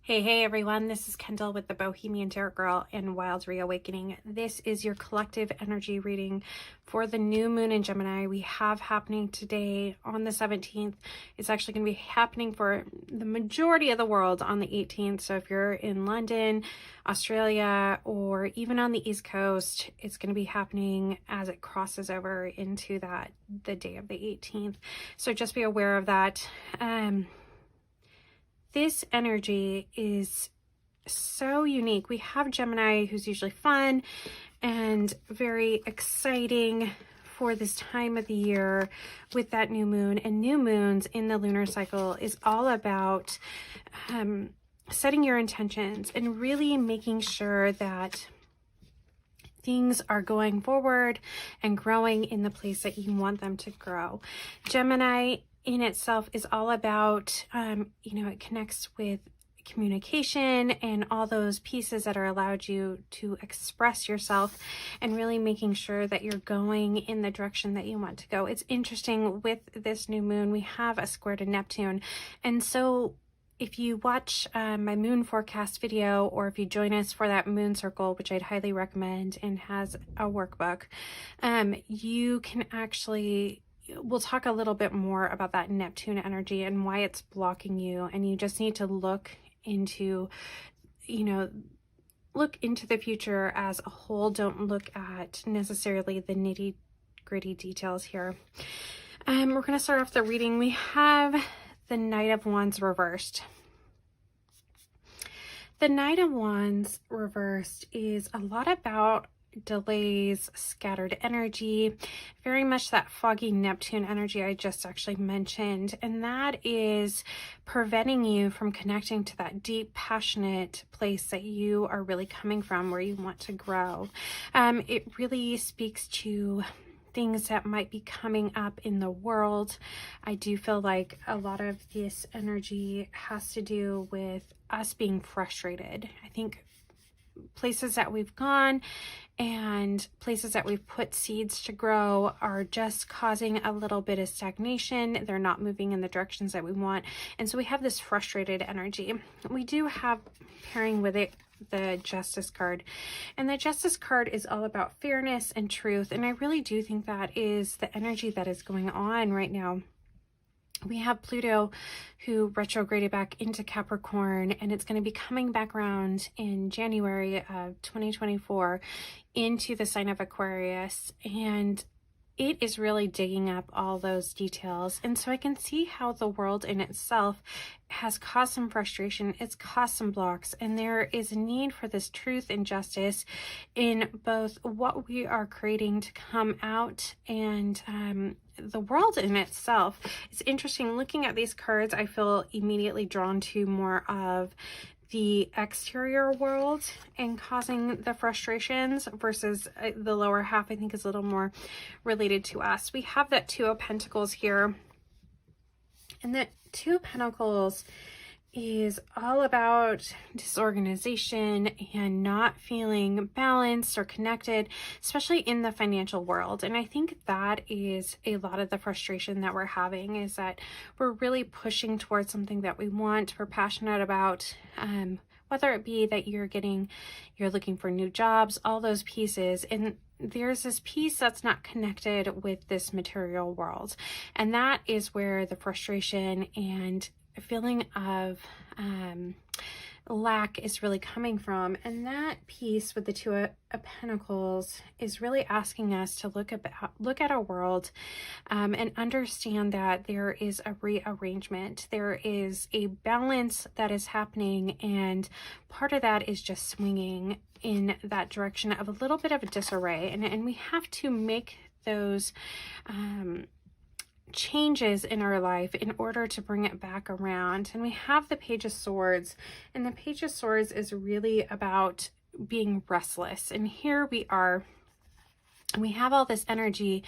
Hey everyone, this is Kendall with the Bohemian Tarot Girl and Wild Reawakening. This is your collective energy reading for the new moon in Gemini we have happening today on the 17th. It's actually going to be happening for the majority of the world on the 18th. So if you're in London, Australia, or even on the East Coast, it's going to be happening as it crosses over into the day of the 18th. So just be aware of that. This energy is so unique. We have Gemini, who's usually fun and very exciting for this time of the year with that new moon. And new moons in the lunar cycle is all about setting your intentions and really making sure that things are going forward and growing in the place that you want them to grow. Gemini in itself is all about, it connects with communication and all those pieces that are allowed you to express yourself and really making sure that you're going in the direction that you want to go. It's interesting with this new moon, we have a square to Neptune. And so if you watch my moon forecast video, or if you join us for that moon circle, which I'd highly recommend and has a workbook, you can actually, we'll talk a little bit more about that Neptune energy and why it's blocking you. And you just need to look into, look into the future as a whole. Don't look at necessarily the nitty gritty details here. We're going to start off the reading. We have the Knight of Wands reversed. The Knight of Wands reversed is a lot about delays, scattered energy, very much that foggy Neptune energy I just actually mentioned. And that is preventing you from connecting to that deep, passionate place that you are really coming from, where you want to grow. It really speaks to things that might be coming up in the world. I do feel like a lot of this energy has to do with us being frustrated. I think places that we've gone and places that we've put seeds to grow are just causing a little bit of stagnation. They're not moving in the directions that we want. And so we have this frustrated energy. We do have, pairing with it, the Justice card. And the Justice card is all about fairness and truth. And I really do think that is the energy that is going on right now. We have Pluto, who retrograded back into Capricorn, and it's going to be coming back around in January of 2024 into the sign of Aquarius. And it is really digging up all those details. And so I can see how the world in itself has caused some frustration. It's caused some blocks. And there is a need for this truth and justice in both what we are creating to come out and the world in itself. It's interesting looking at these cards. I feel immediately drawn to more of the exterior world and causing the frustrations versus the lower half, I think, is a little more related to us. We have that Two of Pentacles here, and that Two of Pentacles is all about disorganization and not feeling balanced or connected, especially in the financial world. And I think that is a lot of the frustration that we're having, is that we're really pushing towards something that we want, we're passionate about, whether it be that you're looking for new jobs, all those pieces. And there's this piece that's not connected with this material world. And that is where the frustration and feeling of lack is really coming from. And that piece with the Two of Pentacles is really asking us to look at our world and understand that there is a rearrangement. There is a balance that is happening, and part of that is just swinging in that direction of a little bit of a disarray. And we have to make those changes in our life in order to bring it back around. And we have the Page of Swords, and the Page of Swords is really about being restless. And here we are, we have all this energy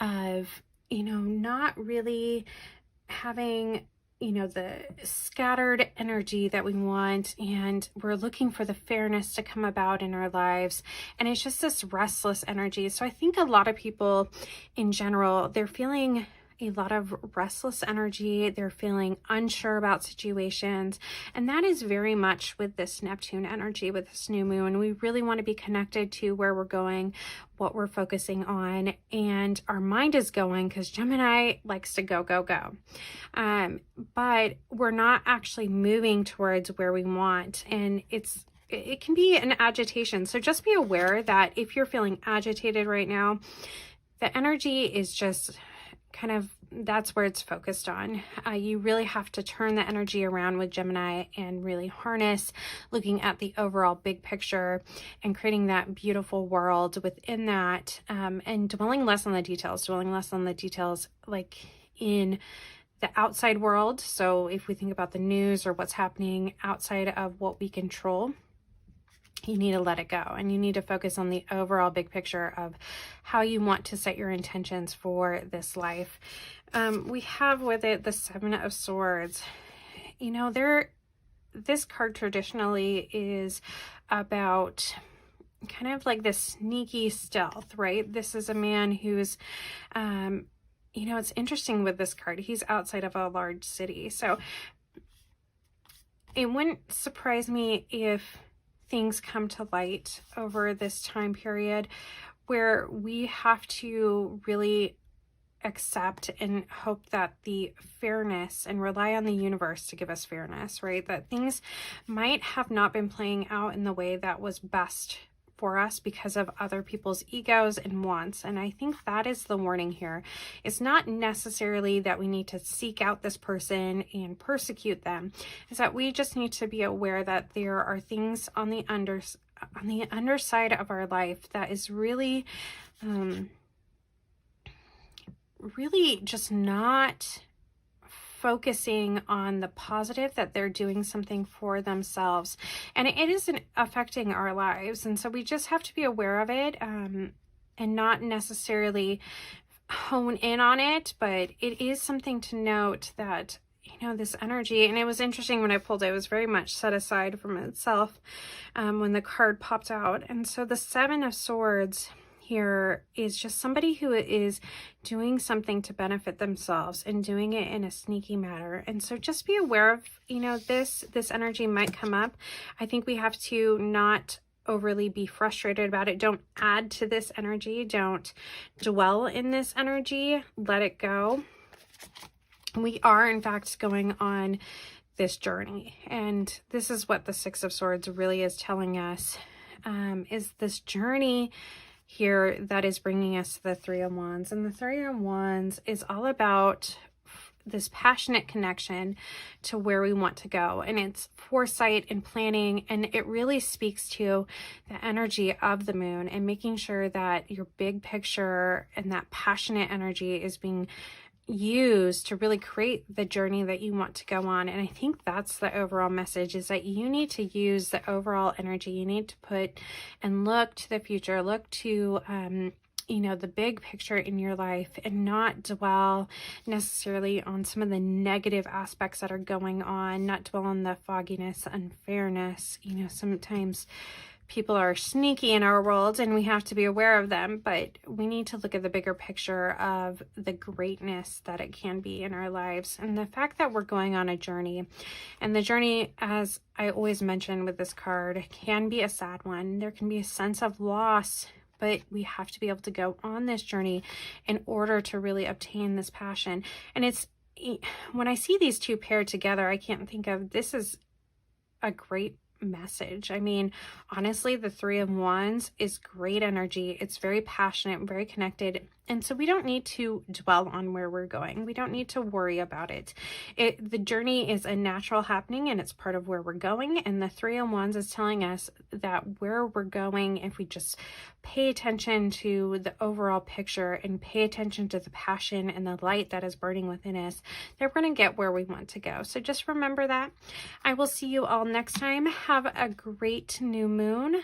of, not really having the scattered energy that we want, and we're looking for the fairness to come about in our lives. And it's just this restless energy. So I think a lot of people in general, they're feeling a lot of restless energy. They're feeling unsure about situations. And that is very much with this Neptune energy, with this new moon. We really want to be connected to where we're going, what we're focusing on, and our mind is going, because Gemini likes to go, go, go. But we're not actually moving towards where we want. And it can be an agitation. So just be aware that if you're feeling agitated right now, the energy is just kind of, that's where it's focused on. You really have to turn the energy around with Gemini and really harness looking at the overall big picture and creating that beautiful world within that, and dwelling less on the details, like in the outside world. So if we think about the news or what's happening outside of what we control, you need to let it go, and you need to focus on the overall big picture of how you want to set your intentions for this life. We have with it the Seven of Swords. You know, this card traditionally is about kind of like this sneaky stealth, right? This is a man who's, you know, it's interesting with this card. He's outside of a large city. So it wouldn't surprise me if things come to light over this time period where we have to really accept and hope that the fairness, and rely on the universe to give us fairness, right? That things might have not been playing out in the way that was best for us because of other people's egos and wants. And I think that is the warning here. It's not necessarily that we need to seek out this person and persecute them. It's that we just need to be aware that there are things on the underside of our life that is really, really just not focusing on the positive, that they're doing something for themselves, and it isn't affecting our lives. And so we just have to be aware of it, and not necessarily hone in on it, but it is something to note that, you know, this energy. And it was interesting when I pulled it, it was very much set aside from itself when the card popped out. And so the Seven of Swords here is just somebody who is doing something to benefit themselves and doing it in a sneaky manner. And so just be aware of, you know, this energy might come up. I think we have to not overly be frustrated about it. Don't add to this energy. Don't dwell in this energy. Let it go. We are, in fact, going on this journey. And this is what the Six of Swords really is telling us, is this journey here that is bringing us to the Three of Wands. And the Three of Wands is all about this passionate connection to where we want to go, and it's foresight and planning, and it really speaks to the energy of the moon and making sure that your big picture and that passionate energy is being used to really create the journey that you want to go on. And I think that's the overall message, is that you need to use the overall energy. You need to put and look to the future, look to you know, the big picture in your life, and not dwell necessarily on some of the negative aspects that are going on, not dwell on the fogginess, unfairness. You know, sometimes people are sneaky in our world and we have to be aware of them, but we need to look at the bigger picture of the greatness that it can be in our lives, and the fact that we're going on a journey. And the journey, as I always mention with this card, can be a sad one. There can be a sense of loss, but we have to be able to go on this journey in order to really obtain this passion. And it's, when I see these two paired together, I can't think of, this is a great message. I mean, honestly, the Three of Wands is great energy. It's very passionate, very connected. And so we don't need to dwell on where we're going. We don't need to worry about it. The journey is a natural happening, and it's part of where we're going. And the Three of Wands is telling us that where we're going, if we just pay attention to the overall picture and pay attention to the passion and the light that is burning within us, that we're going to get where we want to go. So just remember that. I will see you all next time. Have a great new moon.